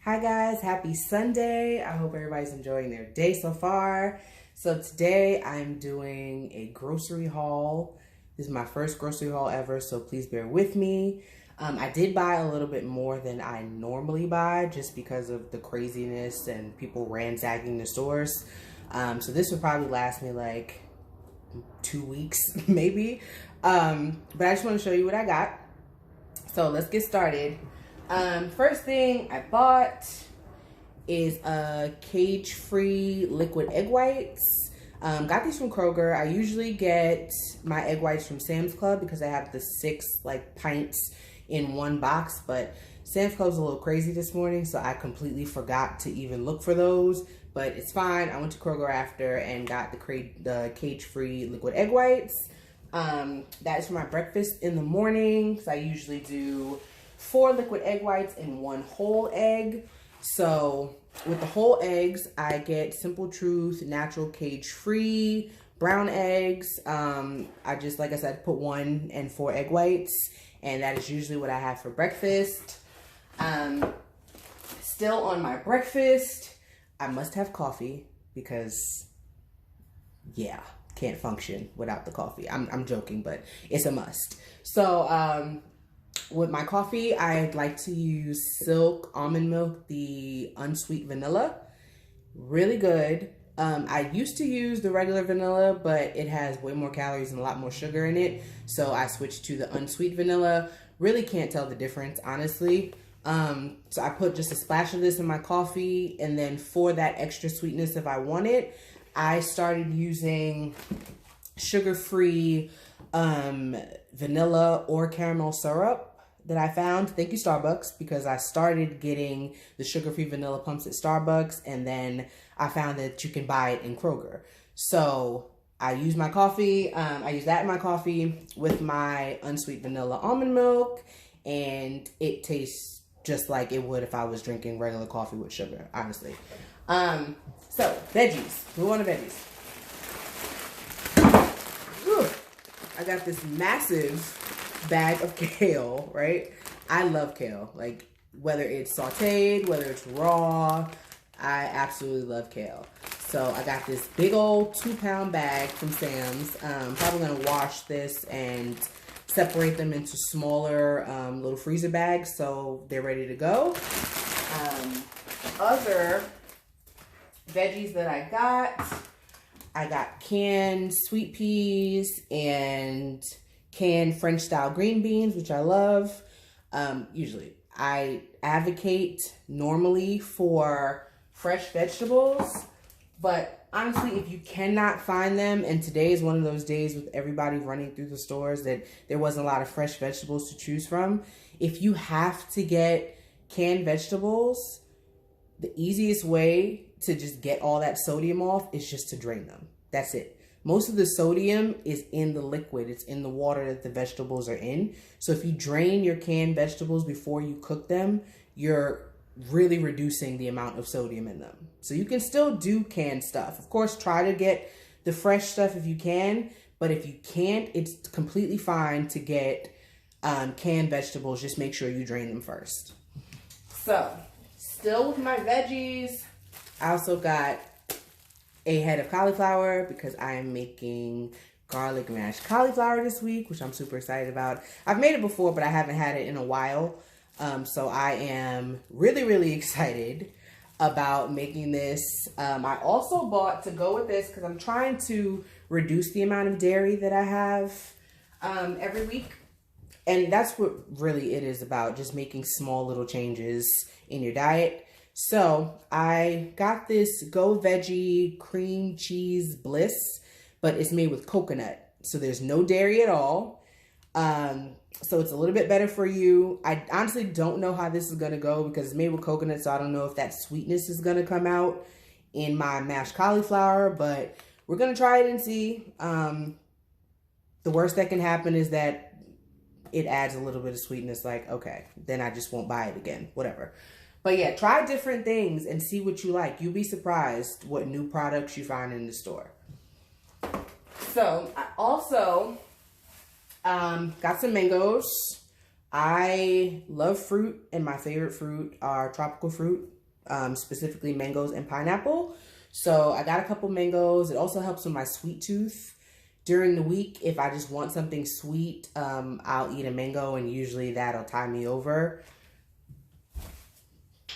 Hi guys, happy Sunday. I hope everybody's enjoying their day so far. So today I'm doing a grocery haul. This is my first grocery haul ever, so please bear with me. I did buy a little bit more than I normally buy just because of the craziness and people ransacking the stores. So this would probably last me like 2 weeks maybe. But I just want to show you what I got. So let's get started. First thing I bought is a cage-free liquid egg whites. Got these from Kroger. I usually get my egg whites from Sam's Club because I have the 6 pints in one box, but Sam's Club's a little crazy this morning, so I completely forgot to even look for those, but it's fine. I went to Kroger after and got the cage-free liquid egg whites. That is for my breakfast in the morning, because I usually do 4 liquid egg whites and 1 whole egg. So with the whole eggs, I get Simple Truth natural cage-free brown eggs. I just, like I said, put 1 and 4 egg whites, and that is usually what I have for breakfast. Still on my breakfast, I must have coffee because, yeah, can't function without the coffee. I'm joking, but it's a must. So, with my coffee, I like to use Silk Almond Milk, the unsweet vanilla. Really good. I used to use the regular vanilla, but it has way more calories and a lot more sugar in it. So I switched to the unsweet vanilla. Really can't tell the difference, honestly. So I put just a splash of this in my coffee, and then for that extra sweetness, if I want it, I started using sugar-free vanilla or caramel syrup that I found. Thank you, Starbucks, because I started getting the sugar-free vanilla pumps at Starbucks, and then I found that you can buy it in Kroger. So I use my coffee. I use that in my coffee with my unsweet vanilla almond milk, and it tastes just like it would if I was drinking regular coffee with sugar, honestly. So veggies. Move on to veggies. Whew. I got this massive bag of kale, right? I love kale. Like, whether it's sauteed, whether it's raw, I absolutely love kale. So I got this big old 2-pound bag from Sam's. Probably gonna wash this and separate them into smaller little freezer bags so they're ready to go. Other veggies that I got canned sweet peas and canned French style green beans, which I love. Usually I advocate normally for fresh vegetables, but honestly, if you cannot find them, and today is one of those days with everybody running through the stores that there wasn't a lot of fresh vegetables to choose from, if you have to get canned vegetables, the easiest way to just get all that sodium off is just to drain them. That's it. Most of the sodium is in the liquid. It's in the water that the vegetables are in. So if you drain your canned vegetables before you cook them, you're really reducing the amount of sodium in them. So you can still do canned stuff. Of course, try to get the fresh stuff if you can, but if you can't, it's completely fine to get canned vegetables. Just make sure you drain them first. So, still with my veggies, I also got a head of cauliflower because I am making garlic mashed cauliflower this week, which I'm super excited about. I've made it before, but I haven't had it in a while. So I am really, really excited about making this. I also bought, to go with this, because I'm trying to reduce the amount of dairy that I have every week. And that's what really it is about, just making small little changes in your diet. So I got this Go Veggie cream cheese bliss, but it's made with coconut. So there's no dairy at all. So it's a little bit better for you. I honestly don't know how this is going to go because it's made with coconut. So I don't know if that sweetness is going to come out in my mashed cauliflower, but we're going to try it and see. The worst that can happen is that it adds a little bit of sweetness. Like, okay, then I just won't buy it again, whatever. But yeah, try different things and see what you like. You'll be surprised what new products you find in the store. So I also got some mangoes. I love fruit, and my favorite fruit are tropical fruit, specifically mangoes and pineapple. So I got a couple mangoes. It also helps with my sweet tooth. During the week, if I just want something sweet, I'll eat a mango, and usually that'll tie me over.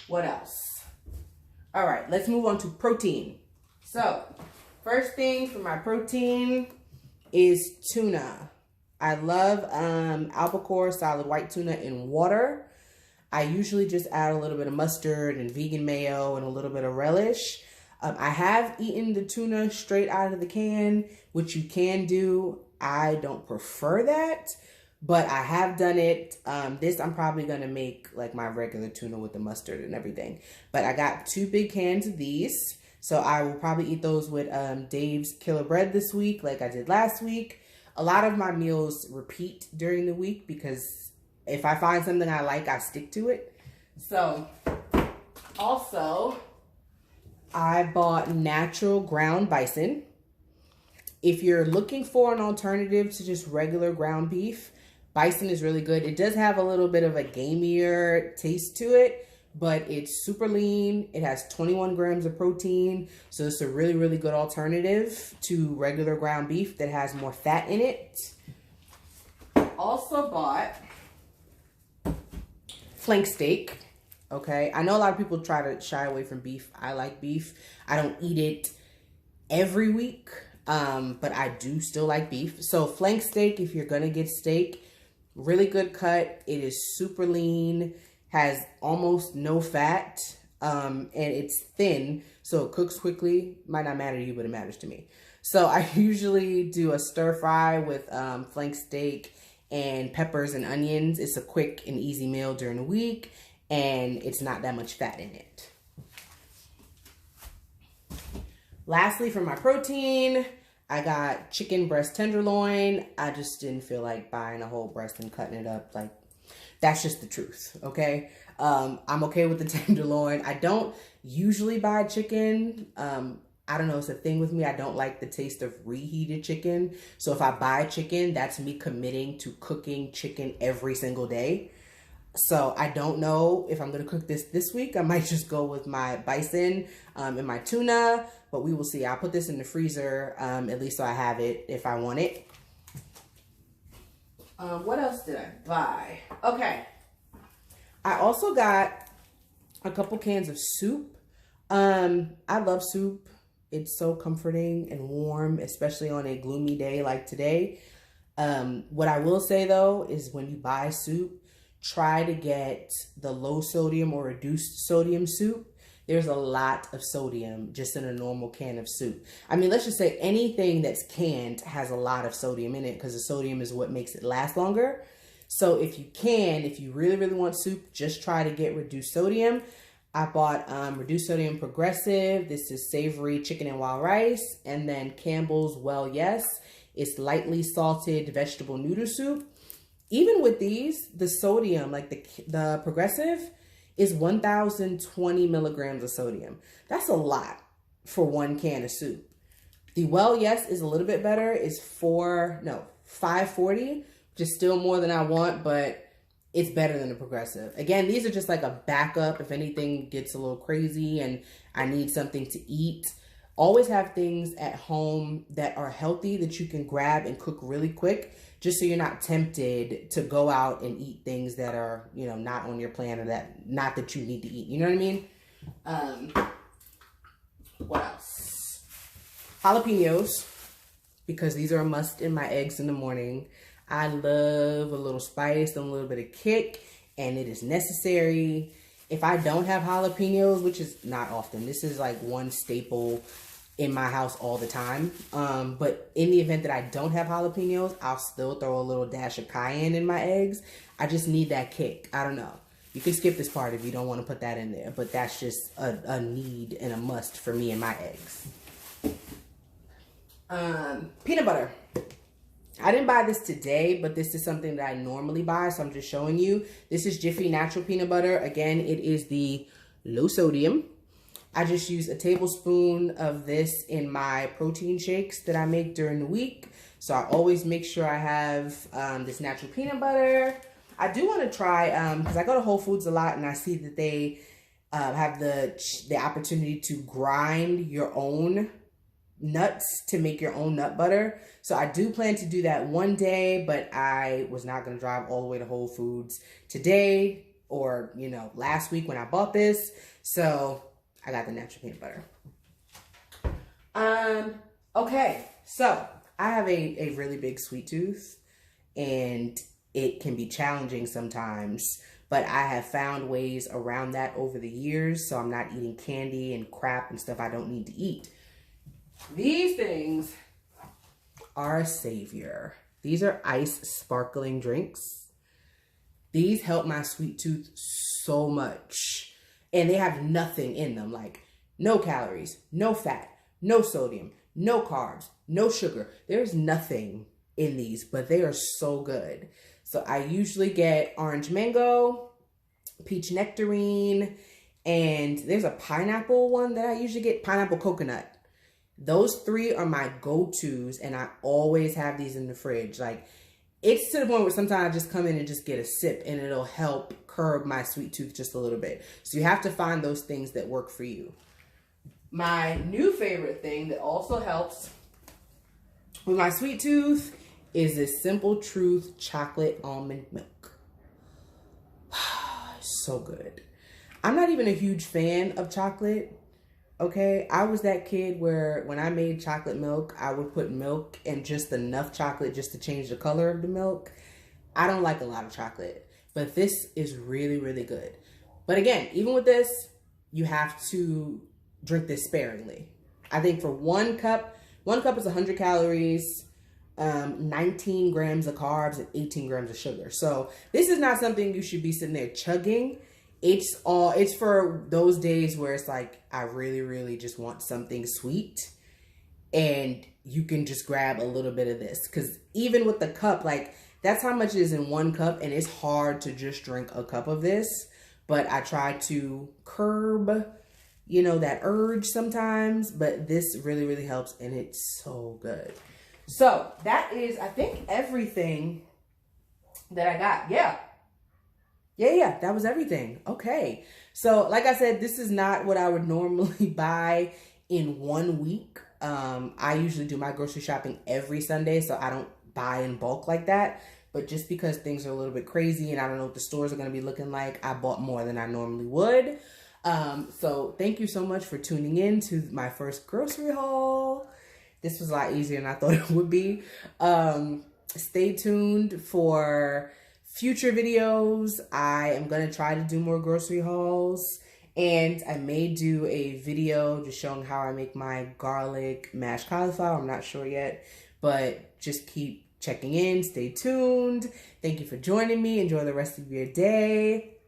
What else? All right, let's move on to protein. So first thing for my protein is tuna. I love albacore solid white tuna in water. I usually just add a little bit of mustard and vegan mayo and a little bit of relish. I have eaten the tuna straight out of the can, which you can do. I don't prefer that, but I have done it. This I'm probably going to make like my regular tuna with the mustard and everything. But I got 2 big cans of these. So I will probably eat those with Dave's Killer Bread this week like I did last week. A lot of my meals repeat during the week because if I find something I like, I stick to it. So also, I bought natural ground bison. If you're looking for an alternative to just regular ground beef, bison is really good. It does have a little bit of a gamier taste to it, but it's super lean. It has 21 grams of protein. So it's a really, really good alternative to regular ground beef that has more fat in it. Also bought flank steak. Okay, I know a lot of people try to shy away from beef. I like beef. I don't eat it every week, but I do still like beef. So flank steak, if you're gonna get steak, really good cut. It is super lean, has almost no fat, and it's thin, so it cooks quickly. Might not matter to you, but it matters to me. So I usually do a stir fry with flank steak and peppers and onions. It's a quick and easy meal during the week, and it's not that much fat in it. Lastly, for my protein, I got chicken breast tenderloin. I just didn't feel like buying a whole breast and cutting it up. Like, that's just the truth, okay? I'm okay with the tenderloin. I don't usually buy chicken. I don't know, it's a thing with me. I don't like the taste of reheated chicken. So if I buy chicken, that's me committing to cooking chicken every single day. So I don't know if I'm going to cook this week. I might just go with my bison and my tuna, but we will see. I'll put this in the freezer, at least so I have it if I want it. What else did I buy? Okay. I also got a couple cans of soup. I love soup. It's so comforting and warm, especially on a gloomy day like today. What I will say though is when you buy soup, try to get the low sodium or reduced sodium soup. There's a lot of sodium just in a normal can of soup. I mean, let's just say anything that's canned has a lot of sodium in it because the sodium is what makes it last longer. So if you really, really want soup, just try to get reduced sodium. I bought reduced sodium progressive. This is savory chicken and wild rice. And then Campbell's Well Yes. It's lightly salted vegetable noodle soup. Even with these, the sodium, like the progressive, is 1,020 milligrams of sodium. That's a lot for one can of soup. The Well Yes is a little bit better. It's 540, which is still more than I want, but it's better than the progressive. Again, these are just like a backup if anything gets a little crazy and I need something to eat. Always have things at home that are healthy that you can grab and cook really quick, just so you're not tempted to go out and eat things that are, you know, not on your plan or not that you need to eat. You know what I mean? What else? Jalapenos, because these are a must in my eggs in the morning. I love a little spice and a little bit of kick, and it is necessary. If I don't have jalapenos, which is not often, this is like one staple in my house all the time. But in the event that I don't have jalapenos, I'll still throw a little dash of cayenne in my eggs. I just need that kick. I don't know. You can skip this part if you don't want to put that in there, but that's just a need and a must for me and my eggs. Peanut butter. I didn't buy this today, but this is something that I normally buy, so I'm just showing you. This is Jiffy Natural Peanut Butter. Again, it is the low sodium. I just use a tablespoon of this in my protein shakes that I make during the week. So I always make sure I have this natural peanut butter. I do want to try, because I go to Whole Foods a lot and I see that they have the opportunity to grind your own nuts to make your own nut butter. So I do plan to do that one day, but I was not going to drive all the way to Whole Foods today or, you know, last week when I bought this. So I got the natural peanut butter. Okay, so I have a really big sweet tooth, and it can be challenging sometimes, but I have found ways around that over the years, so I'm not eating candy and crap and stuff I don't need to eat. These things are a savior. These are ice sparkling drinks. These help my sweet tooth so much, and they have nothing in them, like no calories, no fat, no sodium, no carbs, no sugar. There's nothing in these, but they are so good. So I usually get orange mango, peach nectarine, and there's a pineapple one that I usually get, pineapple coconut. Those three are my go-tos, and I always have these in the fridge. Like, it's to the point where sometimes I just come in and just get a sip, and it'll help curb my sweet tooth just a little bit. So you have to find those things that work for you. My new favorite thing that also helps with my sweet tooth is this Simple Truth chocolate almond milk. So good. I'm not even a huge fan of chocolate, okay? I was that kid where when I made chocolate milk, I would put milk and just enough chocolate just to change the color of the milk. I don't like a lot of chocolate, but this is really, really good. But again, even with this, you have to drink this sparingly. I think for one cup is 100 calories, 19 grams of carbs, and 18 grams of sugar. So this is not something you should be sitting there chugging. It's for those days where it's like, I really, really just want something sweet, and you can just grab a little bit of this. Because even with the cup, like, that's how much it is in one cup, and it's hard to just drink a cup of this. But I try to curb, you know, that urge sometimes, but this really, really helps, and it's so good. So that is, I think, everything that I got. Yeah, that was everything. Okay. So like I said, this is not what I would normally buy in 1 week. I usually do my grocery shopping every Sunday, so I don't buy in bulk like that. But just because things are a little bit crazy and I don't know what the stores are going to be looking like, I bought more than I normally would. So thank you so much for tuning in to my first grocery haul. This was a lot easier than I thought it would be. Stay tuned for future videos. I am going to try to do more grocery hauls, and I may do a video just showing how I make my garlic mashed cauliflower. I'm not sure yet, but just keep checking in. Stay tuned. Thank you for joining me. Enjoy the rest of your day.